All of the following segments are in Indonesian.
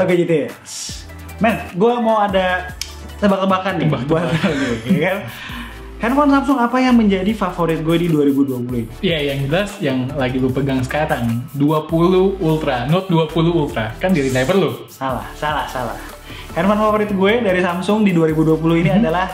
Gadgetics. Men, gue mau ada tebak-tebakan nih buat ya kan. Handphone Samsung apa yang menjadi favorit gue di 2020 ini? Iya, yang jelas yang lagi lu pegang sekarang 20 Ultra, Note 20 Ultra. Kan di driver lu. Salah. Handphone favorit gue dari Samsung di 2020 ini adalah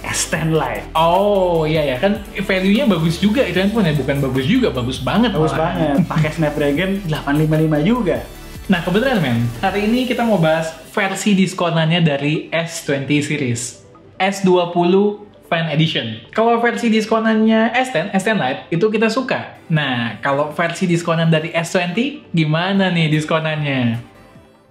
S10 Lite. Oh iya ya, kan value-nya bagus juga itu handphone ya, bukan bagus juga, bagus banget. Bagus banget, pakai Snapdragon 855 juga. Nah kebetulan men, hari ini kita mau bahas versi diskonannya dari S20 series S20 Fan Edition. Kalau versi diskonannya S10 Lite itu kita suka. Nah kalau versi diskonan dari S20 gimana nih diskonannya?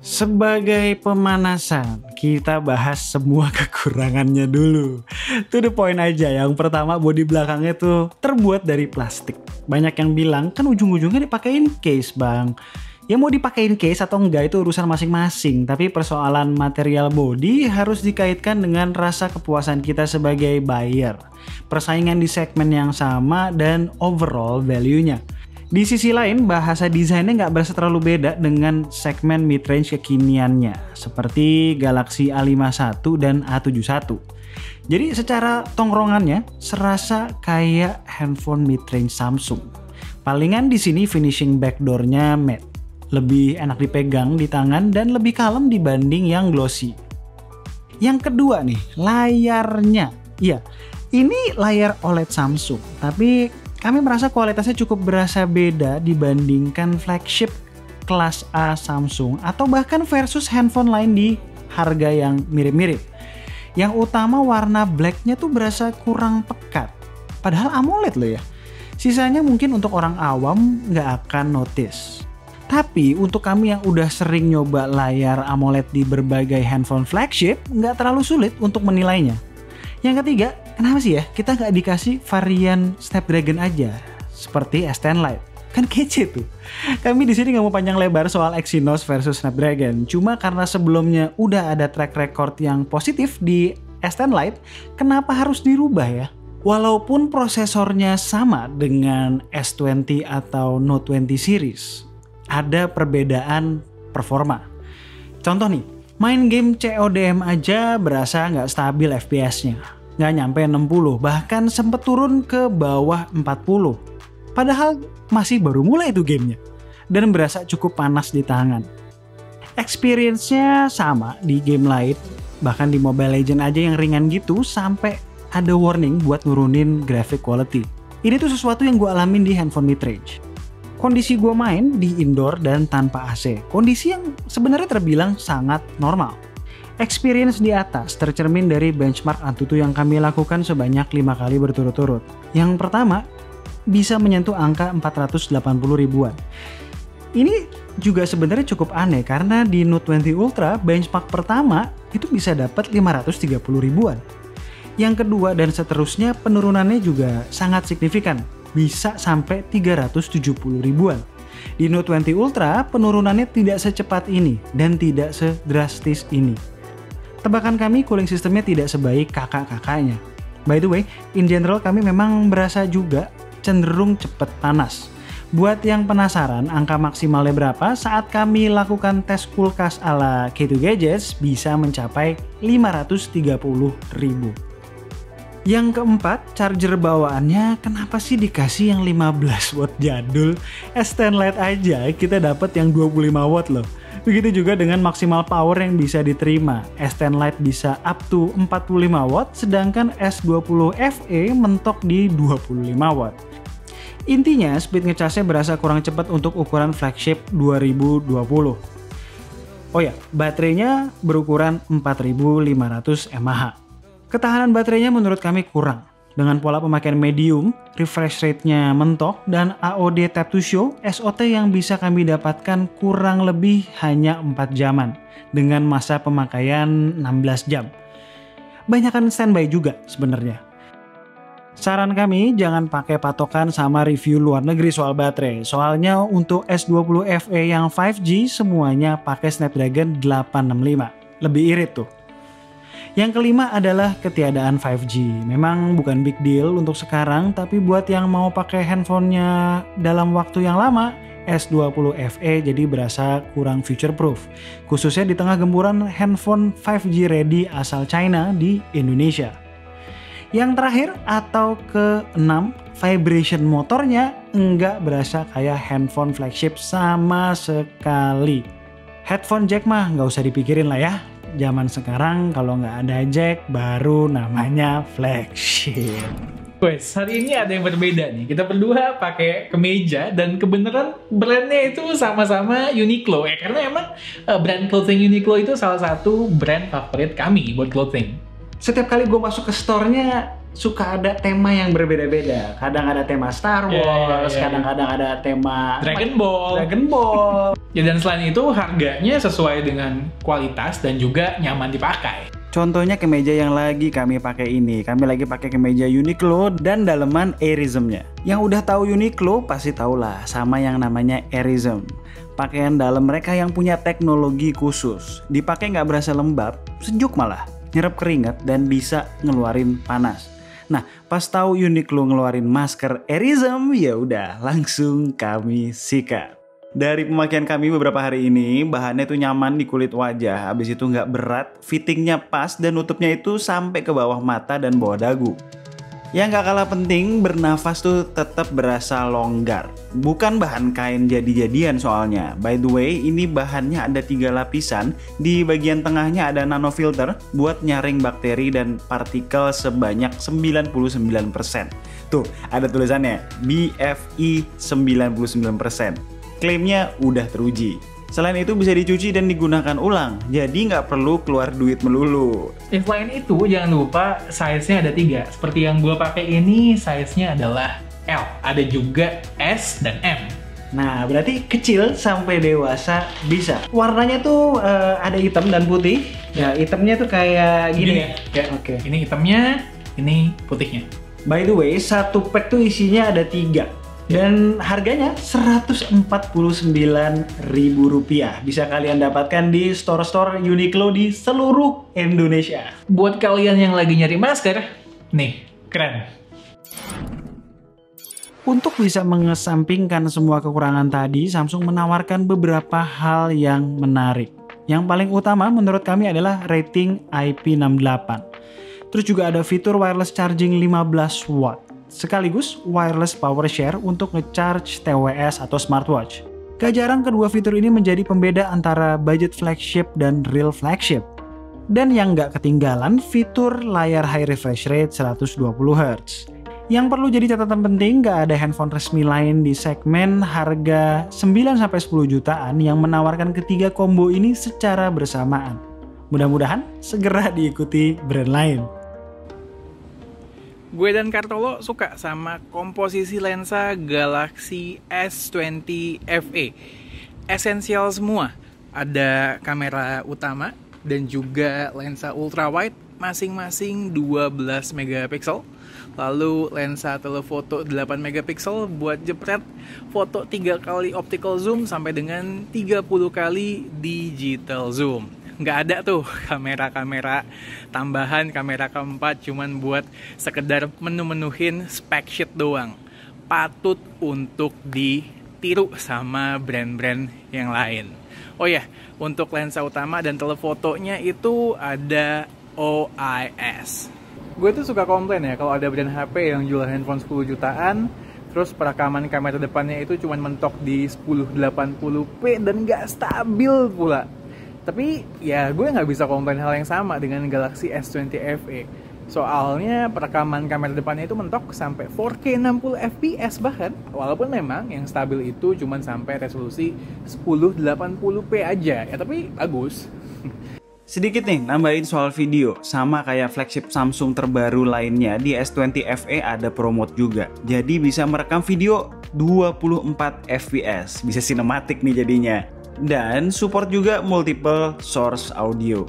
Sebagai pemanasan, kita bahas semua kekurangannya dulu. To the point aja, yang pertama bodi belakangnya tuh terbuat dari plastik. Banyak yang bilang, kan ujung-ujungnya dipakein case bang. Ya mau dipakein case atau enggak itu urusan masing-masing. Tapi persoalan material bodi harus dikaitkan dengan rasa kepuasan kita sebagai buyer. Persaingan di segmen yang sama dan overall value-nya. Di sisi lain, bahasa desainnya nggak berasa terlalu beda dengan segmen mid-range kekiniannya, seperti Galaxy A51 dan A71. Jadi secara tongkrongannya, serasa kayak handphone mid-range Samsung. Palingan di sini finishing backdoor-nya matte, lebih enak dipegang di tangan dan lebih kalem dibanding yang glossy. Yang kedua nih, layarnya. Iya, ini layar OLED Samsung, tapi kami merasa kualitasnya cukup berasa beda dibandingkan flagship kelas A Samsung atau bahkan versus handphone lain di harga yang mirip-mirip. Yang utama warna blacknya tuh berasa kurang pekat. Padahal AMOLED loh ya. Sisanya mungkin untuk orang awam nggak akan notice. Tapi untuk kami yang udah sering nyoba layar AMOLED di berbagai handphone flagship, nggak terlalu sulit untuk menilainya. Yang ketiga, kenapa sih ya kita nggak dikasih varian Snapdragon aja seperti S10 Lite? Kan kece tuh. Kami di sini nggak mau panjang lebar soal Exynos versus Snapdragon. Cuma karena sebelumnya udah ada track record yang positif di S10 Lite, kenapa harus dirubah ya? Walaupun prosesornya sama dengan S20 atau Note 20 series, ada perbedaan performa. Contoh nih, main game CODM aja berasa nggak stabil FPS-nya. Nggak nyampe 60, bahkan sempet turun ke bawah 40. Padahal masih baru mulai itu gamenya. Dan berasa cukup panas di tangan. Experience-nya sama di game lain, bahkan di Mobile Legends aja yang ringan gitu, sampai ada warning buat nurunin graphic quality. Ini tuh sesuatu yang gue alamin di handphone mid-range. Kondisi gue main di indoor dan tanpa AC. Kondisi yang sebenarnya terbilang sangat normal. Experience di atas tercermin dari benchmark Antutu yang kami lakukan sebanyak 5 kali berturut-turut. Yang pertama, bisa menyentuh angka 480 ribuan. Ini juga sebenarnya cukup aneh karena di Note 20 Ultra benchmark pertama itu bisa dapat 530 ribuan. Yang kedua dan seterusnya penurunannya juga sangat signifikan. Bisa sampai 370 ribuan. Di Note 20 Ultra penurunannya tidak secepat ini dan tidak sedrastis ini. Tebakan kami cooling sistemnya tidak sebaik kakak-kakaknya. By the way, in general kami memang berasa juga cenderung cepat panas. Buat yang penasaran angka maksimalnya berapa, saat kami lakukan tes kulkas ala K2 Gadgets bisa mencapai 530 ribu. Yang keempat, charger bawaannya kenapa sih dikasih yang 15 watt jadul? S10 Lite aja kita dapat yang 25 watt loh. Begitu juga dengan maksimal power yang bisa diterima. S10 Lite bisa up to 45 watt, sedangkan S20 FE mentok di 25 watt. Intinya, speed ngecasnya berasa kurang cepat untuk ukuran flagship 2020. Oh ya, baterainya berukuran 4500 mAh. Ketahanan baterainya menurut kami kurang. Dengan pola pemakaian medium, refresh rate-nya mentok, dan AOD Tap to Show, SOT yang bisa kami dapatkan kurang lebih hanya 4 jaman, dengan masa pemakaian 16 jam. Banyakan standby juga sebenarnya. Saran kami jangan pakai patokan sama review luar negeri soal baterai. Soalnya untuk S20 FE yang 5G semuanya pakai Snapdragon 865. Lebih irit tuh. Yang kelima adalah ketiadaan 5G. Memang bukan big deal untuk sekarang, tapi buat yang mau pakai handphonenya dalam waktu yang lama, S20 FE jadi berasa kurang future proof, khususnya di tengah gempuran handphone 5G ready asal China di Indonesia. Yang terakhir atau ke-6, vibration motornya nggak berasa kayak handphone flagship sama sekali. Headphone jack mah nggak usah dipikirin lah ya. Zaman sekarang kalau nggak ada jack baru namanya flagship. Wes, hari ini ada yang berbeda nih. Kita berdua pakai kemeja dan kebenaran brandnya itu sama-sama Uniqlo ya. Karena emang brand clothing Uniqlo itu salah satu brand favorit kami buat clothing. Setiap kali gue masuk ke store-nya suka ada tema yang berbeda-beda. Kadang ada tema Star Wars, kadang-kadang ada tema Dragon Ball. Ya, dan selain itu harganya sesuai dengan kualitas dan juga nyaman dipakai. Contohnya kemeja yang lagi kami pakai ini. Kami lagi pakai kemeja Uniqlo dan daleman Airism-nya. Yang udah tahu Uniqlo pasti tahulah sama yang namanya Airism. Pakaian dalam mereka yang punya teknologi khusus. Dipakai nggak berasa lembab, sejuk malah. Nyerap keringat dan bisa ngeluarin panas. Nah, pas tahu Uniqlo ngeluarin masker Airism, ya udah langsung kami sikat. Dari pemakaian kami beberapa hari ini, bahannya tuh nyaman di kulit wajah, habis itu nggak berat, fittingnya pas dan nutupnya itu sampai ke bawah mata dan bawah dagu. Yang nggak kalah penting, bernafas tuh tetap berasa longgar. Bukan bahan kain jadi-jadian soalnya. By the way, ini bahannya ada 3 lapisan. Di bagian tengahnya ada nanofilter buat nyaring bakteri dan partikel sebanyak 99%. Tuh, ada tulisannya BFI 99%. Klaimnya udah teruji. Selain itu bisa dicuci dan digunakan ulang, jadi nggak perlu keluar duit melulu. Selain itu, jangan lupa size-nya ada 3. Seperti yang gue pakai ini, size-nya adalah L. Ada juga S dan M. Nah, berarti kecil sampai dewasa bisa. Warnanya tuh ada hitam dan putih. Ya, hitamnya tuh kayak gini ya. Oke. Ini hitamnya, ini putihnya. By the way, satu pack tuh isinya ada 3. Dan harganya Rp149.000. Bisa kalian dapatkan di store-store Uniqlo di seluruh Indonesia. Buat kalian yang lagi nyari masker, nih, keren. Untuk bisa mengesampingkan semua kekurangan tadi, Samsung menawarkan beberapa hal yang menarik. Yang paling utama menurut kami adalah rating IP68. Terus juga ada fitur wireless charging 15 watt. Sekaligus wireless power share untuk nge-charge TWS atau smartwatch. Gak jarang kedua fitur ini menjadi pembeda antara budget flagship dan real flagship. Dan yang gak ketinggalan fitur layar high refresh rate 120Hz. Yang perlu jadi catatan penting, gak ada handphone resmi lain di segmen harga 9-10 jutaan yang menawarkan ketiga combo ini secara bersamaan. Mudah-mudahan segera diikuti brand lain. Gue dan Kartolo suka sama komposisi lensa Galaxy S20 FE. Esensial semua. Ada kamera utama dan juga lensa ultrawide masing-masing 12 megapiksel. Lalu lensa telefoto 8 megapiksel buat jepret foto 3 kali optical zoom sampai dengan 30 kali digital zoom. Nggak ada tuh kamera-kamera tambahan, kamera keempat cuman buat sekedar menu-menuhin spec sheet doang. Patut untuk ditiru sama brand-brand yang lain. Oh ya, untuk lensa utama dan telefotonya itu ada OIS. Gue tuh suka komplain ya kalau ada brand HP yang jual handphone 10 jutaan, terus perekaman kamera depannya itu cuman mentok di 1080p dan nggak stabil pula. Tapi ya gue nggak bisa komplain hal yang sama dengan Galaxy S20 FE. Soalnya perekaman kamera depannya itu mentok sampai 4K 60 fps bahkan. Walaupun memang yang stabil itu cuma sampai resolusi 1080p aja. Ya tapi bagus. Sedikit nih nambahin soal video. Sama kayak flagship Samsung terbaru lainnya, di S20 FE ada promote juga. Jadi bisa merekam video 24 fps. Bisa sinematik nih jadinya. Dan support juga multiple source audio.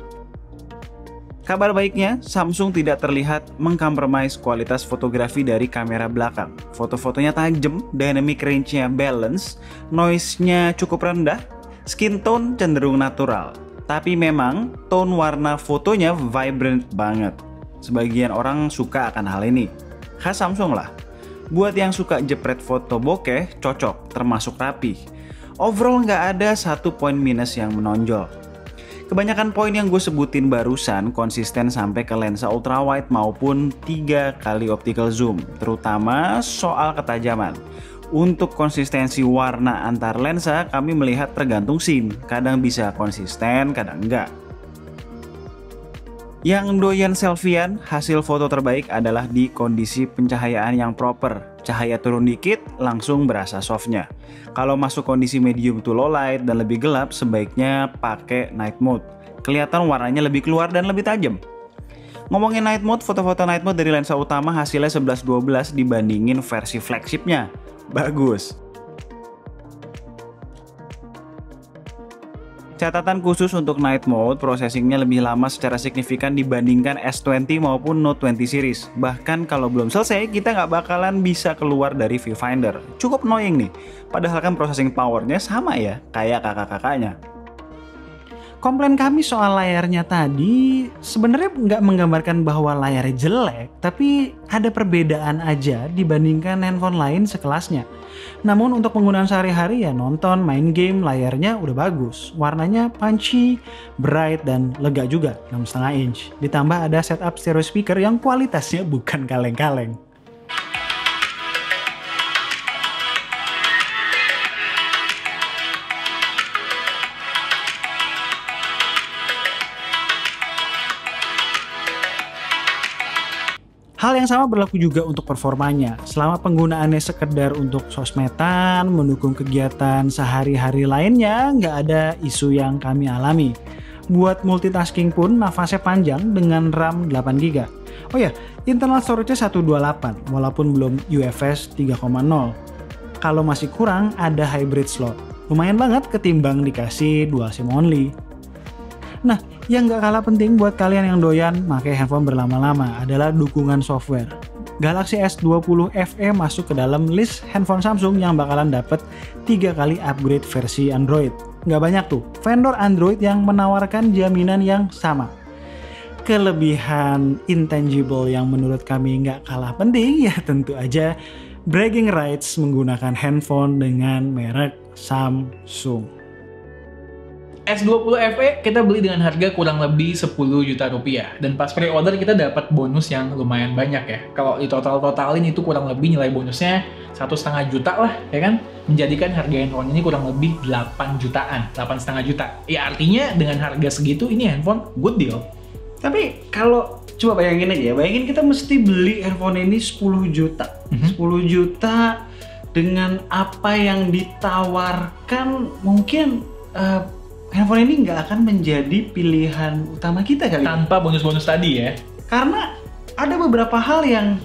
Kabar baiknya, Samsung tidak terlihat mengkompromis kualitas fotografi dari kamera belakang. Foto-fotonya tajam, dynamic range-nya balance, noise-nya cukup rendah, skin tone cenderung natural. Tapi memang tone warna fotonya vibrant banget. Sebagian orang suka akan hal ini. Khas Samsung lah. Buat yang suka jepret foto bokeh, cocok, termasuk rapi. Overall nggak ada satu poin minus yang menonjol. Kebanyakan poin yang gue sebutin barusan konsisten sampai ke lensa ultrawide maupun 3 kali optical zoom, terutama soal ketajaman. Untuk konsistensi warna antar lensa kami melihat tergantung scene, kadang bisa konsisten, kadang enggak. Yang doyan selfiean, hasil foto terbaik adalah di kondisi pencahayaan yang proper. Cahaya turun dikit, langsung berasa softnya. Kalau masuk kondisi medium to low light dan lebih gelap, sebaiknya pakai night mode. Kelihatan warnanya lebih keluar dan lebih tajam. Ngomongin night mode, foto-foto night mode dari lensa utama hasilnya 11-12 dibandingin versi flagshipnya. Bagus. Catatan khusus untuk night mode, processingnya lebih lama secara signifikan dibandingkan S20 maupun Note 20 series. Bahkan kalau belum selesai, kita nggak bakalan bisa keluar dari viewfinder. Cukup annoying nih, padahal kan processing powernya sama ya, kayak kakak-kakaknya. Komplain kami soal layarnya tadi sebenarnya nggak menggambarkan bahwa layarnya jelek, tapi ada perbedaan aja dibandingkan handphone lain sekelasnya. Namun untuk penggunaan sehari-hari ya nonton, main game, layarnya udah bagus. Warnanya punchy, bright, dan lega juga, 6,5 inch. Ditambah ada setup stereo speaker yang kualitasnya bukan kaleng-kaleng. Hal yang sama berlaku juga untuk performanya. Selama penggunaannya sekedar untuk sosmedan, mendukung kegiatan sehari-hari lainnya, nggak ada isu yang kami alami. Buat multitasking pun nafasnya panjang dengan RAM 8GB. Oh ya, internal storage-nya 128, walaupun belum UFS 3.0. Kalau masih kurang, ada hybrid slot. Lumayan banget ketimbang dikasih dual SIM only. Nah, yang gak kalah penting buat kalian yang doyan pakai handphone berlama-lama adalah dukungan software. Galaxy S20 FE masuk ke dalam list handphone Samsung yang bakalan dapet 3 kali upgrade versi Android. Gak banyak tuh vendor Android yang menawarkan jaminan yang sama. Kelebihan intangible yang menurut kami gak kalah penting ya tentu aja bragging rights menggunakan handphone dengan merek Samsung. S20 FE kita beli dengan harga kurang lebih 10 juta rupiah. Dan pas pre-order kita dapat bonus yang lumayan banyak ya. Kalau di totalin itu kurang lebih nilai bonusnya 1,5 juta lah, ya kan? Menjadikan harga handphone ini kurang lebih 8 jutaan, 8,5 juta. Ya artinya dengan harga segitu ini handphone good deal. Tapi kalau coba bayangin aja, bayangin kita mesti beli handphone ini 10 juta. 10 juta dengan apa yang ditawarkan mungkin handphone ini nggak akan menjadi pilihan utama kita kali. Tanpa bonus-bonus tadi ya. Karena ada beberapa hal yang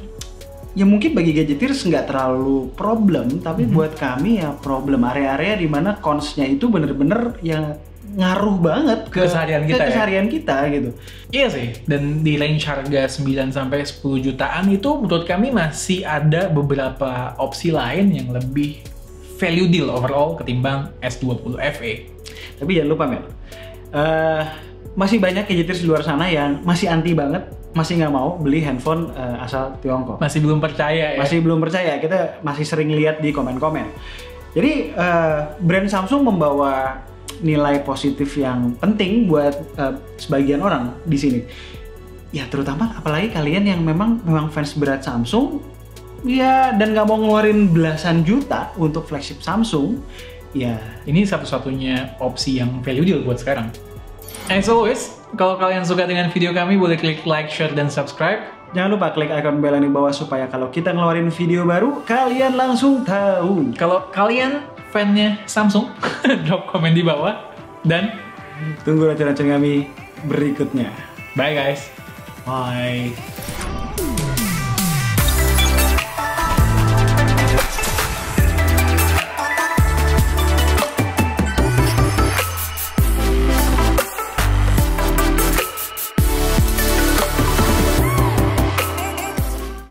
ya mungkin bagi gadgeters nggak terlalu problem, tapi buat kami ya problem. Area-area di mana cons-nya itu bener-bener ya ngaruh banget ke keseharian kita gitu. Iya sih, dan di range harga 9 sampai 10 jutaan itu menurut kami masih ada beberapa opsi lain yang lebih value deal overall ketimbang S20 FE. Tapi jangan lupa Mel, masih banyak gadgeters di luar sana yang masih anti banget, masih nggak mau beli handphone asal Tiongkok. Masih belum percaya ya? Masih belum percaya, kita masih sering lihat di komen-komen. Jadi brand Samsung membawa nilai positif yang penting buat sebagian orang di sini. Ya terutama apalagi kalian yang memang fans berat Samsung, ya dan nggak mau ngeluarin belasan juta untuk flagship Samsung. Ya, ini satu-satunya opsi yang value deal buat sekarang. As always, kalau kalian suka dengan video kami, boleh klik like, share, dan subscribe. Jangan lupa klik icon bell di bawah supaya kalau kita ngeluarin video baru, kalian langsung tahu. Kalau kalian fannya Samsung, drop komen di bawah. Dan tunggu racun-racun kami berikutnya. Bye guys. Bye.